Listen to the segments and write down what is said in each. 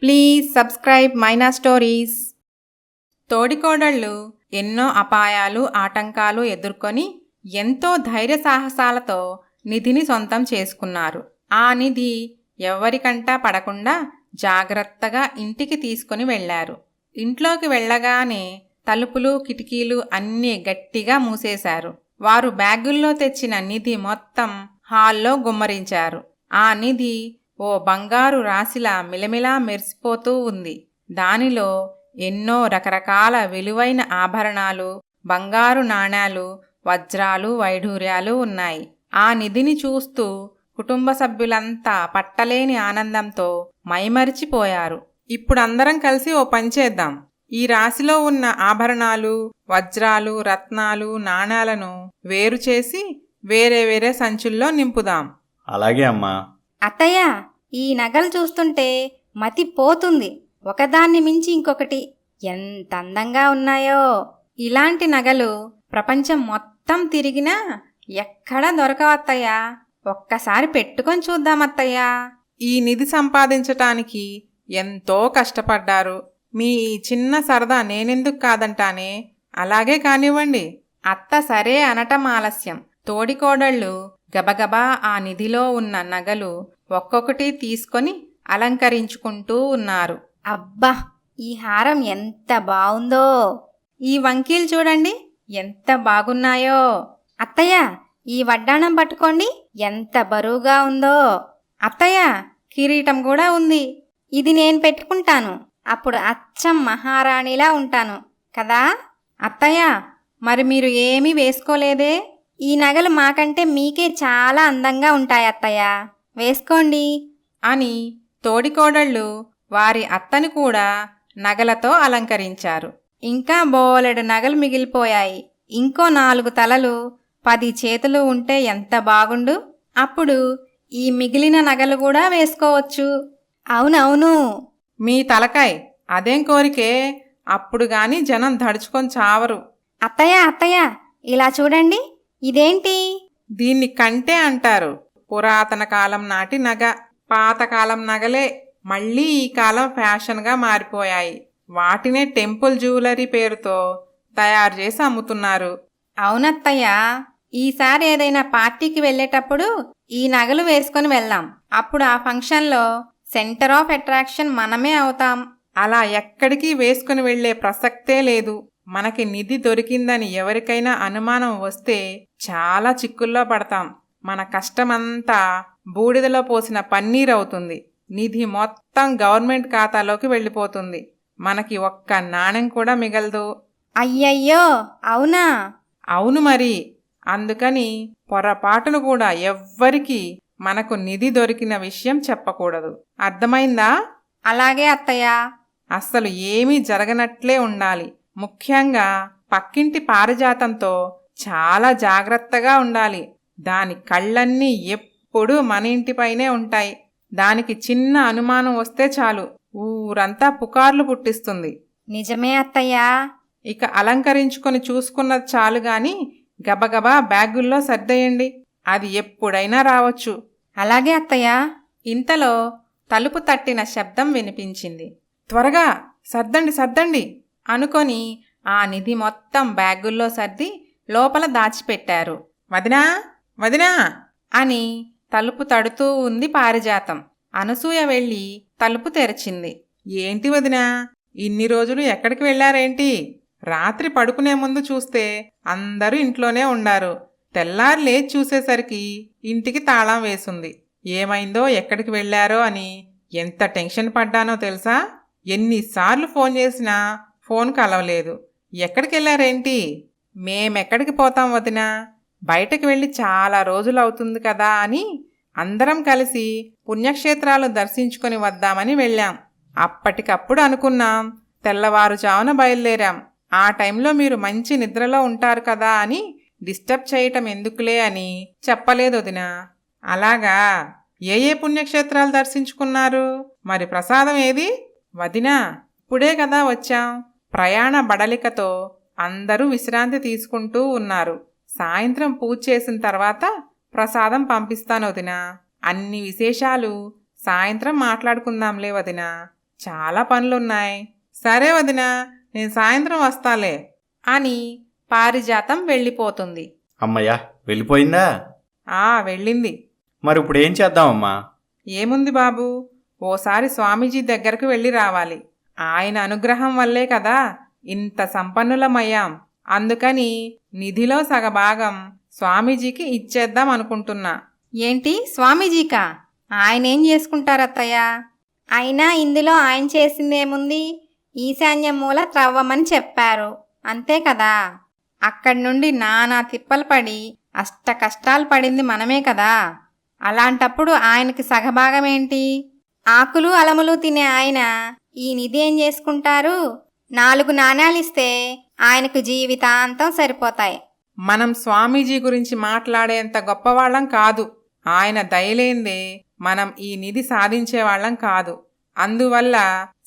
Please subscribe Maina stories. తోడికోడళ్ళు ఎన్నో అపాయాలు ఆటంకాలు ఎదుర్కొని ఎంతో ధైర్య సాహసాలతో నిధిని సొంతం చేసుకున్నారు. ఆ నిధి ఎవ్వరికంటా పడకుండా జాగ్రత్తగా ఇంటికి తీసుకుని వెళ్లారు. ఇంట్లోకి వెళ్ళగానే తలుపులు కిటికీలు అన్నీ గట్టిగా మూసేశారు. వారు బ్యాగుల్లో తెచ్చిన నిధి మొత్తం హాల్లో గుమ్మరించారు. ఆ నిధి ఓ బంగారు రాశిలా మిలమిలా మెరిసిపోతూ ఉంది. దానిలో ఎన్నో రకరకాల విలువైన ఆభరణాలు, బంగారు నాణేలు, వజ్రాలు, వైఢూర్యాలు ఉన్నాయి. ఆ నిధిని చూస్తూ కుటుంబ సభ్యులంతా పట్టలేని ఆనందంతో మైమరిచిపోయారు. ఇప్పుడు అందరం కలిసి ఓ పని చేద్దాం. ఈ రాశిలో ఉన్న ఆభరణాలు, వజ్రాలు, రత్నాలు, నాణేలను వేరు చేసి వేరే వేరే సంచుల్లో నింపుదాం. అలాగే అమ్మా. అత్తయ్య, ఈ నగలు చూస్తుంటే మతి పోతుంది. ఒకదాన్ని మించి ఇంకొకటి ఎంత అందంగా ఉన్నాయో. ఇలాంటి నగలు ప్రపంచం మొత్తం తిరిగినా ఎక్కడా దొరకవత్తయ్యా. ఒక్కసారి పెట్టుకొని చూద్దామత్తయ్యా. ఈ నిధి సంపాదించటానికి ఎంతో కష్టపడ్డారు. మీ ఈ చిన్న సరదా నేనెందుకు కాదంటానే. అలాగే కానివ్వండి. అత్త సరే అనటం ఆలస్యం. తోడికోడళ్ళు గబగబా ఆ నిధిలో ఉన్న నగలు ఒక్కొక్కటి తీసుకొని అలంకరించుకుంటూ ఉన్నారు. అబ్బా, ఈ హారం ఎంత బావుందో. ఈ వంకీలు చూడండి ఎంత బాగున్నాయో. అత్తయ్య, ఈ వడ్డాణం పట్టుకోండి, ఎంత బరువుగా ఉందో. అత్తయ్య, కిరీటం కూడా ఉంది. ఇది నేను పెట్టుకుంటాను. అప్పుడు అచ్చం మహారాణిలా ఉంటాను కదా. అత్తయ్య, మరి మీరు ఏమీ వేసుకోలేదే. ఈ నగలు మాకంటే మీకే చాలా అందంగా ఉంటాయి అత్తయ్య, వేసుకోండి అని తోడికోడళ్ళు వారి అత్తని కూడా నగలతో అలంకరించారు. ఇంకా బోలెడు నగలు మిగిలిపోయాయి. ఇంకో 4 తలలు 10 చేతులు ఉంటే ఎంత బాగుండు. అప్పుడు ఈ మిగిలిన నగలు కూడా వేసుకోవచ్చు. అవునవును. మీ తలకాయ్ అదేం కోరికే. అప్పుడు గాని జనం దడుచుకొని చావరు. అత్తయ్య, ఇలా చూడండి. ఇదేంటి? దీన్ని కంటే అంటారు. పురాతన కాలం నాటి నగ. పాతకాలం నగలే మళ్ళీ ఈ కాలం ఫ్యాషన్గా మారిపోయాయి. వాటినే టెంపుల్ జ్యువెలరీ పేరుతో తయారు చేసి అమ్ముతున్నారు. అవునత్తయ్య, ఈసారి ఏదైనా పార్టీకి వెళ్ళేటప్పుడు ఈ నగలు వేసుకొని వెళ్దాం. అప్పుడు ఆ ఫంక్షన్లో సెంటర్ ఆఫ్ అట్రాక్షన్ మనమే అవుతాం. అలా ఎక్కడికి వేసుకుని వెళ్లే ప్రసక్తే లేదు. మనకి నిధి దొరికిందని ఎవరికైనా అనుమానం వస్తే చాలా చిక్కుల్లో పడతాం. మన కష్టమంతా బూడిదలో పోసిన పన్నీర్ అవుతుంది. నిధి మొత్తం గవర్నమెంట్ ఖాతాలోకి వెళ్ళిపోతుంది. మనకి ఒక్క నాణెం కూడా మిగలదు. అయ్యయ్యో, అవునా? అవును మరి. అందుకని పొరపాటును కూడా ఎవ్వరికీ మనకు నిధి దొరికిన విషయం చెప్పకూడదు. అర్థమైందా? అలాగే అత్తయ్య. అస్సలు ఏమీ జరగనట్లే ఉండాలి. ముఖ్యంగా పక్కింటి పారిజాతంతో చాలా జాగ్రత్తగా ఉండాలి. దాని కళ్ళన్నీ ఎప్పుడూ మన ఇంటిపైనే ఉంటాయి. దానికి చిన్న అనుమానం వస్తే చాలు ఊరంతా పుకార్లు పుట్టిస్తుంది. నిజమే అత్తయ్యా. ఇక అలంకరించుకొని చూసుకున్నది చాలు గాని గబగబా బ్యాగుల్లో సర్దేయండి. అది ఎప్పుడైనా రావచ్చు. అలాగే అత్తయ్య. ఇంతలో తలుపు తట్టిన శబ్దం వినిపించింది. త్వరగా సర్దండి అనుకొని ఆ నిధి మొత్తం బ్యాగుల్లో సర్ది లోపల దాచిపెట్టారు. వదినా అని తలుపు తడుతూ ఉంది పారిజాతం. అనసూయ వెళ్ళి తలుపు తెరిచింది. ఏంటి వదినా, ఇన్ని రోజులు ఎక్కడికి వెళ్లారేంటి? రాత్రి పడుకునే ముందు చూస్తే అందరూ ఇంట్లోనే ఉండారు. తెల్లారి లేచి చూసేసరికి ఇంటికి తాళం వేసుంది. ఏమైందో ఎక్కడికి వెళ్లారో అని ఎంత టెన్షన్ పడ్డానో తెలుసా? ఎన్నిసార్లు ఫోన్ చేసినా ఫోన్ కలవలేదు. ఎక్కడికి వెళ్ళారేంటి? మేమెక్కడికి పోతాం వదినా, బయటకు వెళ్ళి చాలా రోజులవుతుంది కదా అని అందరం కలిసి పుణ్యక్షేత్రాలు దర్శించుకొని వద్దామని వెళ్ళాం. అప్పటికప్పుడు అనుకున్నాం, తెల్లవారుజామున బయలుదేరాం. ఆ టైంలో మీరు మంచి నిద్రలో ఉంటారు కదా అని డిస్టర్బ్ చేయటం ఎందుకులే అని చెప్పలేదు వదినా. అలాగా? ఏ పుణ్యక్షేత్రాలు దర్శించుకున్నారు? మరి ప్రసాదం ఏది? వదినా, ఇప్పుడే కదా వచ్చాం. ప్రయాణ బడలికతో అందరూ విశ్రాంతి తీసుకుంటూ ఉన్నారు. సాయంత్రం పూజ చేసిన తర్వాత ప్రసాదం పంపిస్తాను వదినా. అన్ని విశేషాలు సాయంత్రం మాట్లాడుకుందాంలే వదినా. చాలా పనులున్నాయి. సరే వదినా, నేను సాయంత్రం వస్తాలే అని పారిజాతం వెళ్ళిపోతుంది. అమ్మయ్య, వెళ్ళిపోయిందా? వెళ్ళింది. మరి ఇప్పుడు ఏం చేద్దామమ్మా? ఏముంది బాబు, ఓసారి స్వామీజీ దగ్గరకు వెళ్ళి రావాలి. ఆయన అనుగ్రహం వల్లే కదా ఇంత సంపన్నులమయ్యాం. అందుకని నిధిలో సగభాగం స్వామీజీకి ఇచ్చేద్దాం అనుకుంటున్నా. ఏంటి స్వామీజీకా? ఆయనేం చేసుకుంటారత్తయ్య? అయినా ఇందులో ఆయన చేసిందేముంది? ఈశాన్య మూల త్రవ్వమని చెప్పారు, అంతే కదా. అక్కడి నుండి నానా తిప్పలు పడి అష్ట కష్టాలు పడింది మనమే కదా. అలాంటప్పుడు ఆయనకి సగభాగమేంటి? ఆకులు అలములు తినే ఆయన ఈ నిధి ఏం చేసుకుంటారు? 4 నాణేలిస్తే ఆయనకు జీవితాంతం సరిపోతాయి. మనం స్వామీజీ గురించి మాట్లాడేంత గొప్పవాళ్ళం కాదు. ఆయన దయలేందే మనం ఈ నిధి సాధించేవాళ్ళం కాదు. అందువల్ల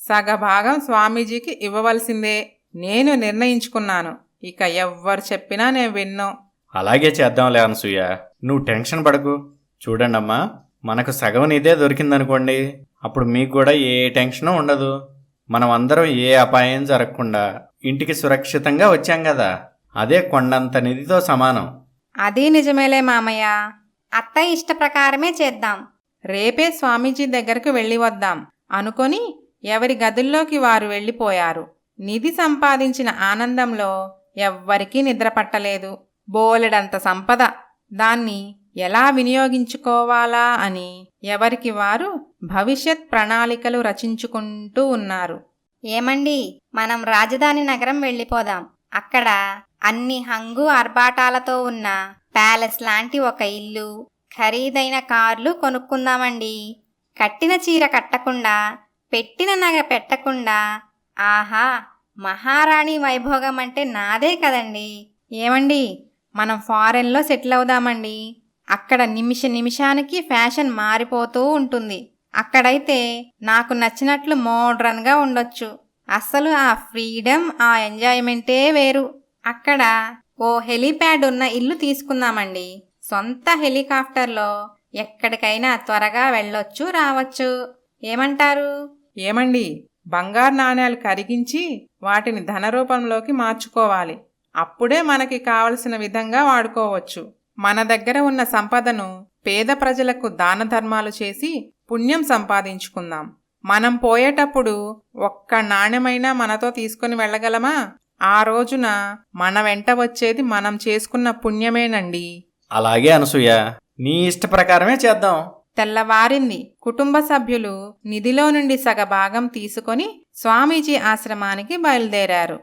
సగభాగం స్వామీజీకి ఇవ్వవలసిందే నేను నిర్ణయించుకున్నాను. ఇక ఎవ్వరు చెప్పినా నేను విన్నో. అలాగే చేద్దాంలే అనసూయ, నువ్వు టెన్షన్ పడకు. చూడండమ్మా, మనకు సగం నిధే దొరికిందనుకోండి, అప్పుడు మీకు కూడా ఏ టెన్షను ఉండదు. మనం అందరం ఏ అపాయం జరగకుండా ఇంటికి సురక్షితంగా వచ్చాం కదా. అదే కొండంత నిధితో సమానం. అదీ నిజమేలే మామయ్య. అత్తయ్య ఇష్ట ప్రకారమే చేద్దాం. రేపే స్వామీజీ దగ్గరకు వెళ్ళి వద్దాం అనుకొని ఎవరి గదుల్లోకి వారు వెళ్ళిపోయారు. నిధి సంపాదించిన ఆనందంలో ఎవ్వరికీ నిద్ర పట్టలేదు. బోలెడంత సంపద, దాన్ని ఎలా వినియోగించుకోవాలా అని ఎవరికి వారు భవిష్యత్ ప్రణాళికలు రచించుకుంటూ ఉన్నారు. ఏమండి, మనం రాజధాని నగరం వెళ్ళిపోదాం. అక్కడ అన్ని హంగు ఆర్భాటాలతో ఉన్న ప్యాలెస్ లాంటి ఒక ఇల్లు, ఖరీదైన కార్లు కొనుక్కుందామండి. కట్టిన చీర కట్టకుండా, పెట్టిన నగ పెట్టకుండా, ఆహా, మహారాణి వైభోగం అంటే నాదే కదండి. ఏమండి, మనం ఫారెన్లో సెటిల్ అవుదామండి. అక్కడ నిమిషానికి ఫ్యాషన్ మారిపోతూ ఉంటుంది. అక్కడైతే నాకు నచ్చినట్లు మోడ్రన్గా ఉండొచ్చు. అస్సలు ఆ ఫ్రీడమ్, ఆ ఎంజాయ్మెంటే వేరు. అక్కడ ఓ హెలీప్యాడ్ ఉన్న ఇల్లు తీసుకుందామండి. సొంత హెలికాప్టర్లో ఎక్కడికైనా త్వరగా వెళ్ళొచ్చు, రావచ్చు. ఏమంటారు? ఏమండి, బంగారు నాణేలు కరిగించి వాటిని ధనరూపంలోకి మార్చుకోవాలి. అప్పుడే మనకి కావలసిన విధంగా వాడుకోవచ్చు. మన దగ్గర ఉన్న సంపదను పేద ప్రజలకు దాన ధర్మాలు చేసి పుణ్యం సంపాదించుకుందాం. మనం పోయేటప్పుడు ఒక్క నాణ్యమైనా మనతో తీసుకుని వెళ్ళగలమా? ఆ రోజున మన వెంట వచ్చేది మనం చేసుకున్న పుణ్యమేనండి. అలాగే అనసూయ, నీ ఇష్ట ప్రకారమే చేద్దాం. తెల్లవారింది. కుటుంబ సభ్యులు నిధిలో నుండి సగభాగం తీసుకొని స్వామీజీ ఆశ్రమానికి బయలుదేరారు.